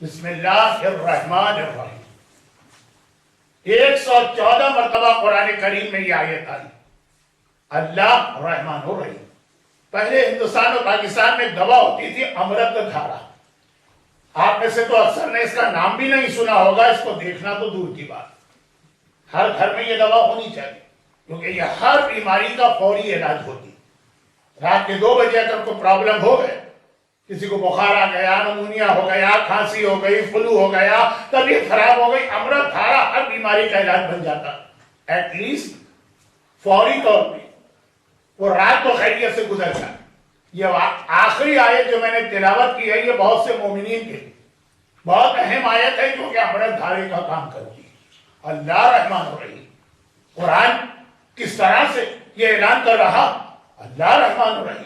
بسم اللہ الرحمن الرحیم 114 مرتبہ قرآن کریم میں یہ آیت آئی، اللہ رحمان الرحیم۔ پہلے ہندوستان اور پاکستان میں ایک دوا ہوتی تھی امرت دھارا، آپ میں سے تو اکثر نے اس کا نام بھی نہیں سنا ہوگا، اس کو دیکھنا تو دور کی بات۔ ہر گھر میں یہ دوا ہونی چاہیے کیونکہ یہ ہر بیماری کا فوری علاج ہوتی۔ رات کے 2 بجے اگر کوئی پرابلم ہو گئے، کسی کو بخار آ گیا، نمونیا ہو گیا، کھانسی ہو گئی، فلو ہو گیا، طبیعت خراب ہو گئی، امرت دھارا ہر بیماری کا علاج بن جاتا، ایٹ لیسٹ فوری طور پہ۔ وہ رات تو خیریت سے گزر جائے۔ یہ آخری آیت جو میں نے تلاوت کی ہے، یہ بہت سے مومنین کے لیے بہت اہم آیت ہے جو کہ امرت دھارے کا کام کرتی ہے۔ اللہ رحمان الرحیم۔ قرآن کس طرح سے یہ اعلان کر رہا، اللہ رحمان الرحیم۔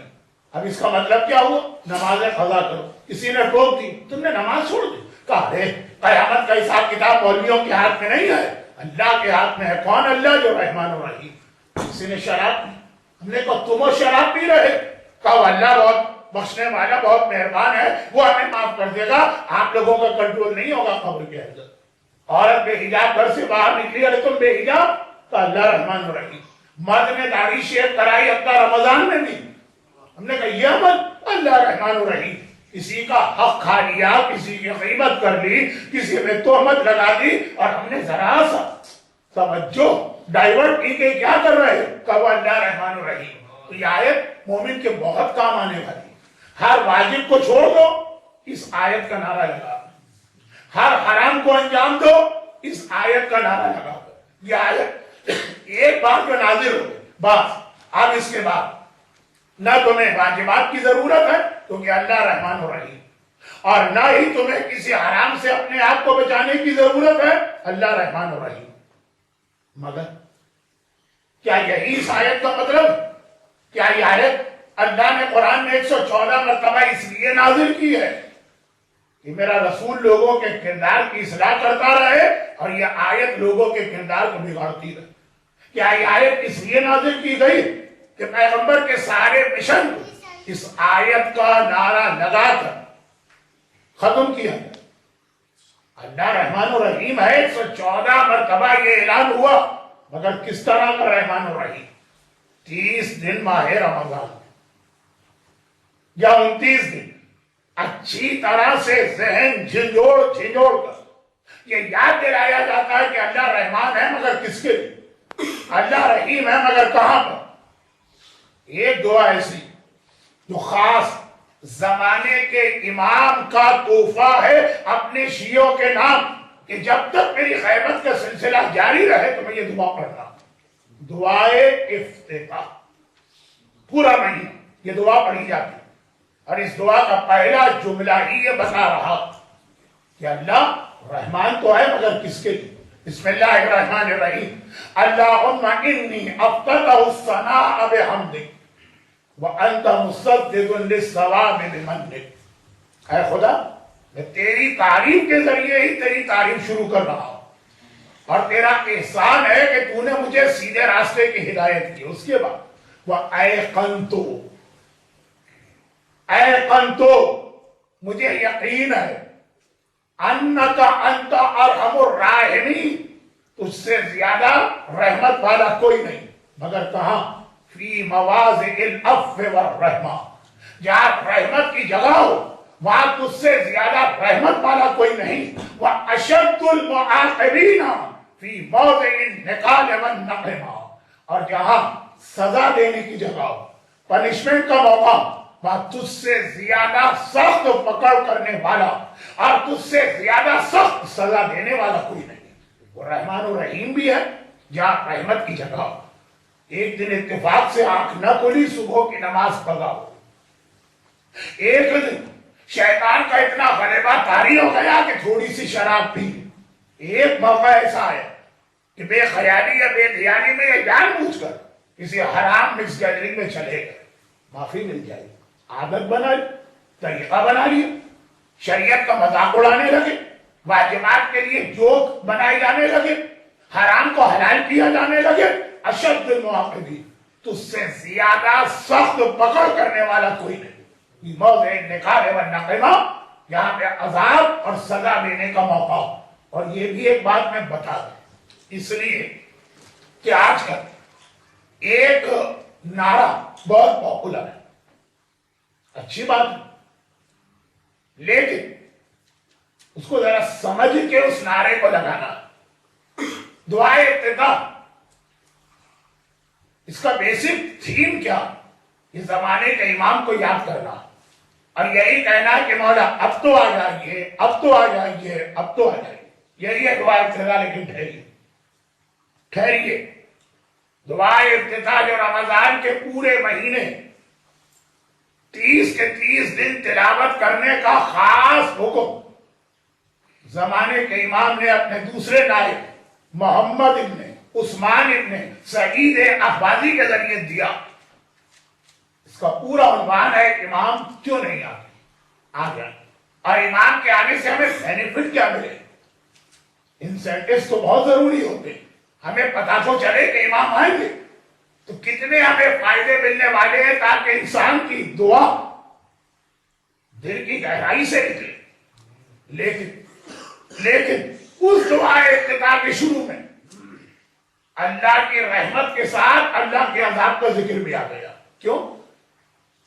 اب اس کا مطلب کیا ہوا؟ نماز قضا کرو۔ کسی نے ٹوک دی، تم نے نماز چھوڑ دی، کہا رے قیامت کا حساب کتاب مولویوں کے ہاتھ میں نہیں ہے، اللہ کے ہاتھ میں ہے۔ کون اللہ؟ جو رحمان الرحیم۔ کسی نے شراب پی، ہم نے کہا تم شراب پی رہے، کہا اللہ بہت بخشنے والا، بہت مہربان ہے، وہ ہمیں معاف کر دے گا، آپ لوگوں کا کنٹرول نہیں ہوگا قبر کے اندر۔ عورت بے حجاب گھر سے باہر نکلی، ارے تم بے حجاب، کہا اللہ رحمان الرحیم۔ مرد نے داڑھی شیو کرائی اپنا رمضان میں بھی، ہم نے کہا یہ عمل، اللہ رحمان الرحیم۔ کسی کا حق کھا لیا، کسی کی غیبت کر لی، کسی میں تہمت لگا دی، اور ہم نے ذرا سا توجہ ڈائیورٹ کی کہ کیا کر رہے، کہا وہ اللہ رحمان الرحیم۔ تو یہ آیت مومن کے بہت کام آنے والی۔ ہر واجب کو چھوڑ دو، اس آیت کا نعرہ لگا۔ ہر حرام کو انجام دو، اس آیت کا نعرہ لگا۔ یہ آیت ایک بار جو نازل ہو گئی، بس اب اس کے بعد نہ تمہیں واجبات کی ضرورت ہے کیونکہ اللہ رحمان الرحیم، اور نہ ہی تمہیں کسی حرام سے اپنے آپ کو بچانے کی ضرورت ہے، اللہ رحمان الرحیم۔ مگر کیا یہی اس آیت کا مطلب؟ کیا یہ آیت اللہ نے قرآن میں 114 مرتبہ اس لیے نازل کی ہے کہ میرا رسول لوگوں کے کردار کی اصلاح کرتا رہے، اور یہ آیت لوگوں کے کردار کو بگاڑتی رہے؟ کیا یہ آیت اس لیے نازل کی گئی کہ پیغمبر کے سارے مشن کو اس آیت کا نعرہ لگا کر ختم کیا گیا؟ اللہ رحمان الرحیم ہے، 114 مرتبہ یہ اعلان ہوا، مگر کس طرح کا رحمان الرحیم؟ 30 دن ماہ رمضان یا 29 دن اچھی طرح سے ذہن جھنجھوڑ کر یہ یاد دلایا جاتا ہے کہ اللہ رحمان ہے مگر کس کے لیے، اللہ رحیم ہے مگر کہاں پر۔ ایک دعا ایسی جو خاص زمانے کے امام کا تحفہ ہے اپنے شیعوں کے نام، کہ جب تک میری غیبت کا سلسلہ جاری رہے تو میں یہ دعا پڑھنا، دعائے افتتاح۔ پورا مہینہ یہ دعا پڑھی جاتی، اور اس دعا کا پہلا جملہ ہی یہ بتا رہا کہ اللہ رحمان تو ہے مگر کس کے لیے۔ بسم اللہ الرحمن الرحیم۔ اللہم انی افتتح الثناء بحمدک وانت مصدق للثواب بمنک۔ اے خدا، میں تیری تعریف کے ذریعے ہی تیری تعریف شروع کر رہا ہوں، اور تیرا احسان ہے کہ تو نے مجھے سیدھے راستے کی ہدایت کی۔ اس کے بعد ایقنتو، مجھے یقین ہے، انکا انت ارحم الراحمین، تجھ سے زیادہ رحمت والا کوئی نہیں، مگر کہاں؟ فی مواضع العفو والرحمہ، جہاں رحمت کی جگہ ہو وہاں تجھ سے زیادہ رحمت والا کوئی نہیں۔ وَأَشَدُّ الْمُعَاقِبِينَ فِي مَوْضِعِ النِّقَالِ وَالنَّقِمَةِ، اور جہاں سزا دینے کی جگہ ہو، پنشمنٹ کا موقع، وہاں تجھ سے زیادہ سخت پکڑ کرنے والا اور تجھ سے زیادہ سخت سزا دینے والا کوئی نہیں۔ وہ رحمان الرحیم بھی ہے جہاں رحمت کی جگہ ہو۔ ایک دن اتفاق سے آنکھ نہ کھلی، صبح کی نماز پڑھا ہو، ایک دن شیطان کا اتنا غلبہ طاری ہو گیا کہ تھوڑی سی شراب پی۔ ایک موقع ایسا ہے کہ بے خیالی یا بے دھیانی میں یہ جان بوجھ کر کسی حرام مکس گیدرنگ میں چلے گئے، معافی مل جائے، عادت بنا لی، طریقہ بنا لیا، شریعت کا مذاق اڑانے لگے، واجبات کے لیے جوک بنائے جانے لگے، حرام کو حلال کیا جانے لگے۔ اشد المعاقبین، تجھ سے زیادہ سخت پکڑ کرنے والا کوئی نہیں۔ موضع النقال والنقمہ، یہاں پہ عذاب اور سزا دینے کا موقع. اور یہ بھی ایک بات میں بتا دوں، اس لیے کہ آج کل ایک نعرہ بہت پاپولر ہے، اچھی بات ہے، لیکن اس کو ذرا سمجھ کے اس نعرے کو لگانا. دعائے افتتاح، اس کا بیسک تھیم کیا؟ یہ زمانے کے امام کو یاد کرنا اور یہی کہنا کہ مولا اب تو آ جائیے، اب تو آ جائیے، اب تو آ جائیے. یہی ہے دعائے افتتاح. لیکن ٹھہریے. دعائے افتتاح جو رمضان کے پورے مہینے 30 کے 30 دن تلاوت کرنے کا خاص حکم زمانے کے امام نے اپنے دوسرے نائب محمد ابن عثمان ابن سعید احوازی کے ذریعے دیا. اس کا پورا عنوان ہے امام کیوں نہیں آتے؟ آ جائیں. اور امام کے آنے سے ہمیں بینیفٹ کیا ملے؟ انسینٹیوز تو بہت ضروری ہوتے. ہمیں پتا تو چلے کہ امام آئیں گے تو کتنے ہمیں فائدے ملنے والے ہیں، تاکہ انسان کی دعا دل کی گہرائی سے نکلے. لیکن اس دعائے افتتاح کے شروع میں اللہ کی رحمت کے ساتھ اللہ کے عذاب کا ذکر بھی آ گیا. کیوں؟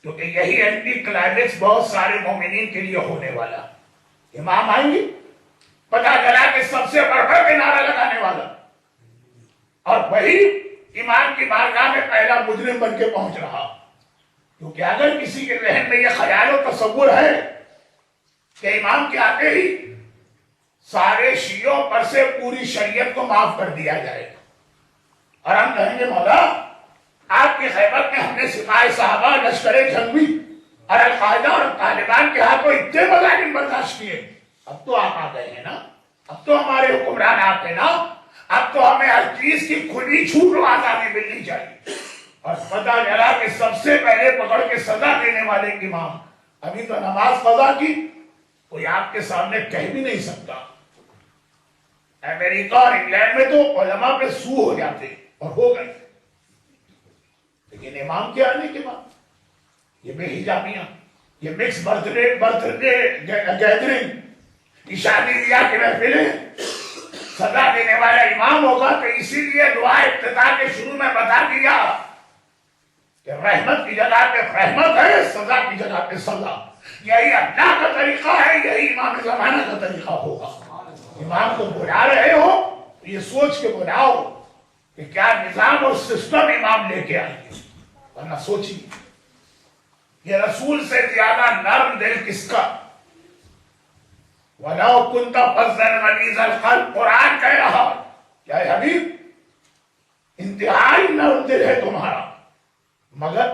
کیونکہ یہی اینٹی کلائمیکس بہت سارے مومنین کے لیے ہونے والا. امام آئیں گے، پتا چلا کہ سب سے بڑھ بڑھ کے نعرہ لگانے والا، اور وہی امام کی بارگاہ میں پہلا مجرم بن کے پہنچ رہا. کیونکہ اگر کسی کے ذہن میں یہ خیال و تصور ہے کہ امام کے آتے ہی سارے شیعوں پر سے پوری شریعت کو معاف کر دیا جائے گا، اور ہم کہیں گے مولا آپ کی خیبر میں ہم نے سپاہی صحابہ، لشکر جنگی اور القاعدہ اور طالبان کے ہاتھوں اتنے مظالم برداشت کیے، اب تو آپ آ گئے ہیں نا، اب تو ہمارے حکمران آپ ہیں نا، اب تو ہمیں ہر چیز کی کھلی چھوٹ و آزادی ملنی چاہیے. اور پتہ چلا کہ سب سے پہلے پکڑ کے سزا دینے والے امام، ابھی تو نماز قضا کی کوئی آپ کے سامنے کہہ بھی نہیں سکتا. امریکہ اور انگلینڈ میں تو علماء پہ سو ہو جاتے اور ہو گئے، لیکن امام کے آنے کے بعد یہ بے حجابیاں، یہ مکس برتھ ڈے گیدرنگ، یہ شادی بیاہ کی محفلیں، سزا دینے والا امام ہوگا. تو اسی لیے دعا افتتاح کے شروع میں بتا دیا کہ رحمت کی جگہ پہ رحمت ہے، سزا کی جگہ پہ سزا. یہی اللہ کا طریقہ ہے، یہی امام زمانہ کا طریقہ ہوگا. امام کو بلا رہے ہو تو یہ سوچ کے بلاؤ کہ کیا نظام اور سسٹم امام لے کے آئیں گے، ورنہ سوچیے یہ رسول سے زیادہ نرم دل کس کا. وَلَوْ كُنْتَ فَظًّا غَلِيظَ الْقَلْبِ، قرآن کہہ رہا کیا حبیب انتہائی نرم دل ہے تمہارا، مگر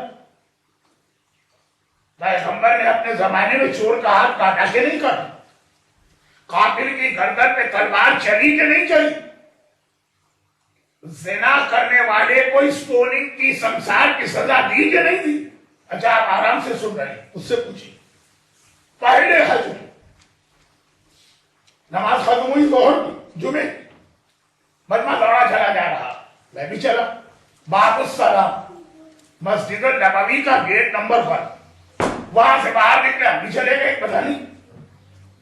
پیغمبر نے اپنے زمانے میں چور کا ہاتھ کاٹا کہ نہیں کاٹا؟ قاتل کی گردن پہ تلوار چلی کہ نہیں چلی؟ زنا کرنے والے کو اسٹوننگ کی سنسار کی سزا دی کہ نہیں دی؟ اچھا آپ آرام سے سن رہے ہیں، اس سے پوچھیے. پہلے حج میں نماز ختم ہوئی ظہر کی، جمعے مجمع دوڑا چلا جا رہا، میں بھی چلا. باب السلام مسجد النبوی کا گیٹ نمبر 1، وہاں سے باہر نکلے، ہم بھی چلے گئے. پتہ نہیں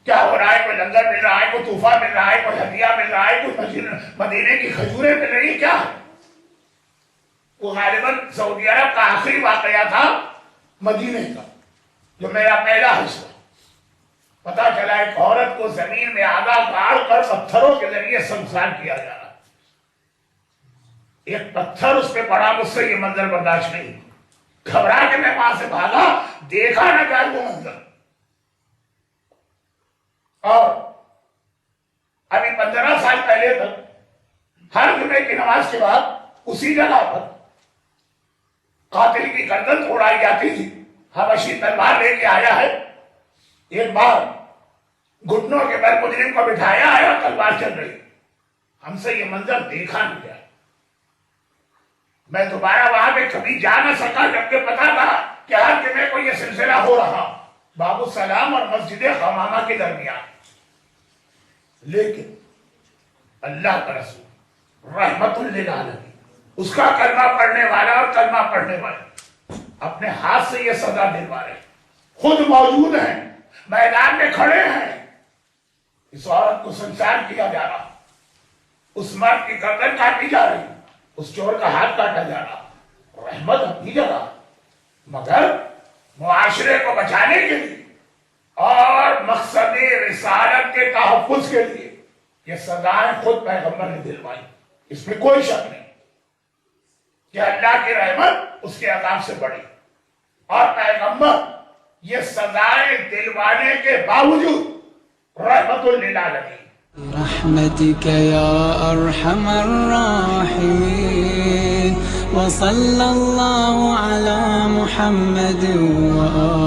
کیا ہو رہا ہے، کوئی لنگر مل رہا ہے، کوئی تحفہ مل رہا ہے، کوئی ہدیہ مل رہا ہے، کوئی مدینے کی کھجوریں مل رہی، کیا ہے وہ؟ غالباً سعودی عرب کا آخری واقعہ تھا مدینے کا، جو میرا پہلا حج تھا. پتا چلا ایک عورت کو زمین میں آدھا گاڑ کر پتھروں کے ذریعے سنسار کیا جا رہا. ایک پتھر اس پہ پڑا، مجھ سے یہ منظر برداشت نہیں، گھبرا کے میں وہاں سے بھاگا، دیکھا نہ جائے وہ منظر. اور ابھی 15 سال پہلے تک ہر جمعے کی نماز کے بعد اسی جگہ پر قاتل کی گردن توڑائی جاتی تھی. حبشی تلوار لے کے آیا ہے، ایک بار گھٹنوں کے بل مجرم کو بٹھایا ہے اور تلوار چل رہی. ہم سے یہ منظر دیکھا نہیں گیا. میں دوبارہ وہاں پہ کبھی جا نہ سکا، جبکہ پتا تھا کہ ہر جمعے کو یہ سلسلہ ہو رہا باب السلام اور مسجد حمامہ کے درمیان. لیکن اللہ کا رسول رحمت للعالمین، اس کا کلمہ پڑھنے والا اور کلمہ پڑھنے والے اپنے ہاتھ سے یہ سزا دلوا رہے، خود موجود ہیں، میدان میں کھڑے ہیں، اس عورت کو سنسار کیا جا رہا، اس مرد کی گردن کاٹی جا رہی، اس چور کا ہاتھ کاٹا جا رہا، رحمت اپنی جگہ، مگر معاشرے کو بچانے کے لیے اور مقصد رسالت کے تحفظ کے لیے یہ سزائیں خود پیغمبر نے دلوائی، اس میں کوئی شک نہیں کہ اللہ کی رحمت اس کے عذاب سے بڑی، اور پیغمبر یہ سزائیں دلوانے کے باوجود رحمت للعالمین۔ برحمتك يا أرحم الراحمين وصلى الله على محمد وآله